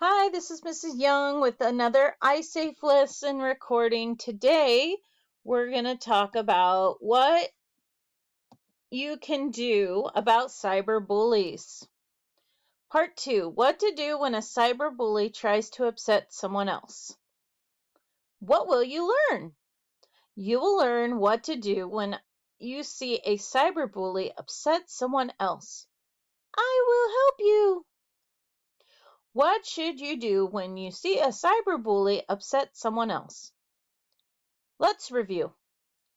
Hi, this is Mrs. Young with another iSafe lesson recording. Today, we're going to talk about what you can do about cyberbullies. Part 2, what to do when a cyberbully tries to upset someone else. What will you learn? You will learn what to do when you see a cyberbully upset someone else. I will help you. What should you do when you see a cyberbully upset someone else? Let's review.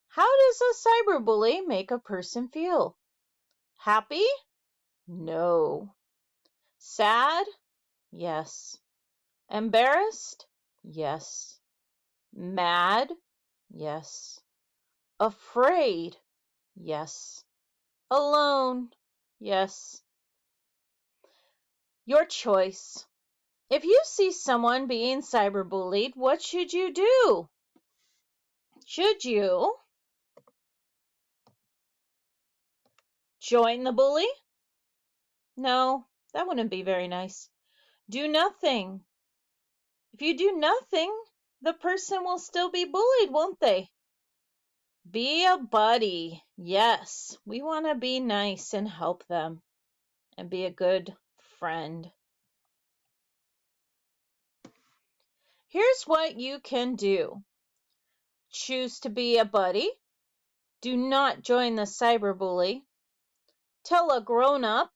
How does a cyberbully make a person feel? Happy? No. Sad? Yes. Embarrassed? Yes. Mad? Yes. Afraid? Yes. Alone? Yes. Your choice. If you see someone being cyberbullied, what should you do? Should you join the bully? No, that wouldn't be very nice. Do nothing. If you do nothing, the person will still be bullied, won't they? Be a buddy. Yes, we want to be nice and help them and be a good friend. Here's what you can do. Choose to be a buddy. Do not join the cyberbully. Tell a grown-up.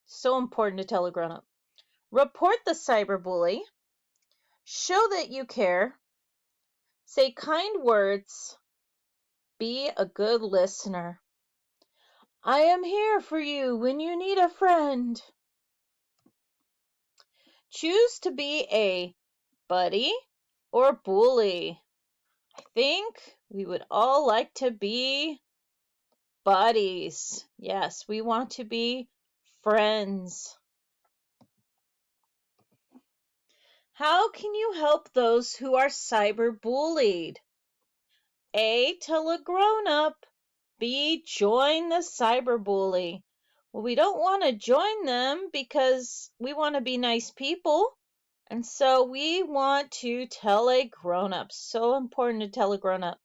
So important to tell a grown-up. Report the cyberbully. Show that you care. Say kind words. Be a good listener. I am here for you when you need a friend. Choose to be a buddy or bully. I think we would all like to be buddies. Yes, we want to be friends. How can you help those who are cyberbullied? A, tell a grown-up. B, join the cyberbully. Well, we don't want to join them because we want to be nice people. And so we want to tell a grown-up. So important to tell a grown-up.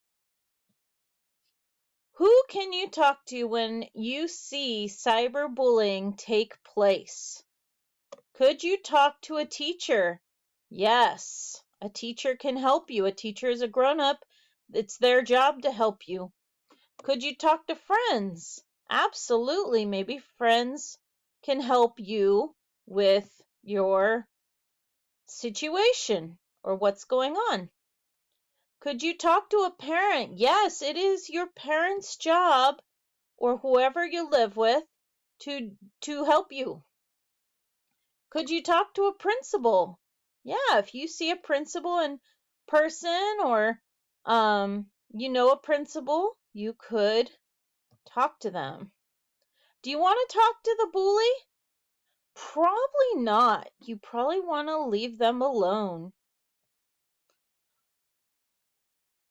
Who can you talk to when you see cyberbullying take place? Could you talk to a teacher? Yes, a teacher can help you. A teacher is a grown-up. It's their job to help you. Could you talk to friends? Absolutely. Maybe friends can help you with your situation or what's going on. Could you talk to a parent? Yes, it is your parent's job or whoever you live with to help you. Could you talk to a principal? Yeah, if you see a principal in person or a principal, you could talk to them. Do you want to talk to the bully? Probably not. You probably want to leave them alone.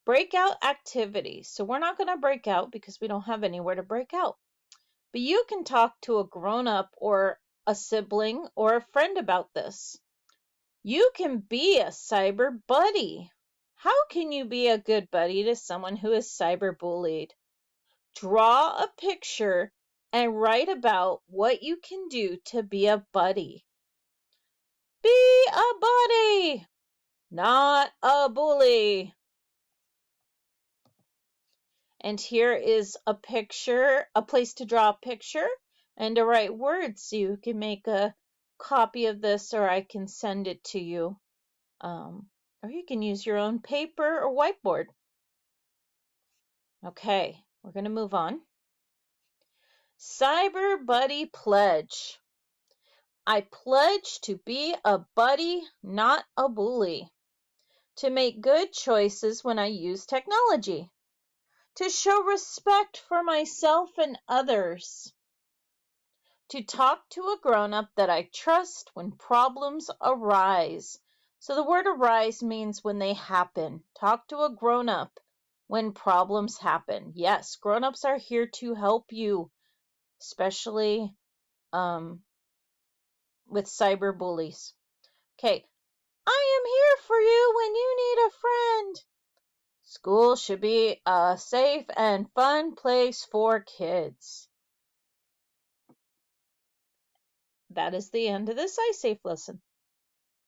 Breakout activities. So we're not going to break out because we don't have anywhere to break out. But you can talk to a grown-up or a sibling or a friend about this. You can be a cyber buddy. How can you be a good buddy to someone who is cyberbullied? Draw a picture and write about what you can do to be a buddy. Be a buddy, not a bully. And here is a picture, a place to draw a picture and to write words. So you can make a copy of this or I can send it to you. Or you can use your own paper or whiteboard. Okay, we're going to move on. Cyber Buddy Pledge. I pledge to be a buddy, not a bully. To make good choices when I use technology. To show respect for myself and others. To talk to a grown-up that I trust when problems arise. So the word arise means when they happen. Talk to a grown-up when problems happen. Yes, grown-ups are here to help you, especially with cyberbullies. Okay, I am here for you when you need a friend. School should be a safe and fun place for kids. That is the end of this iSafe lesson.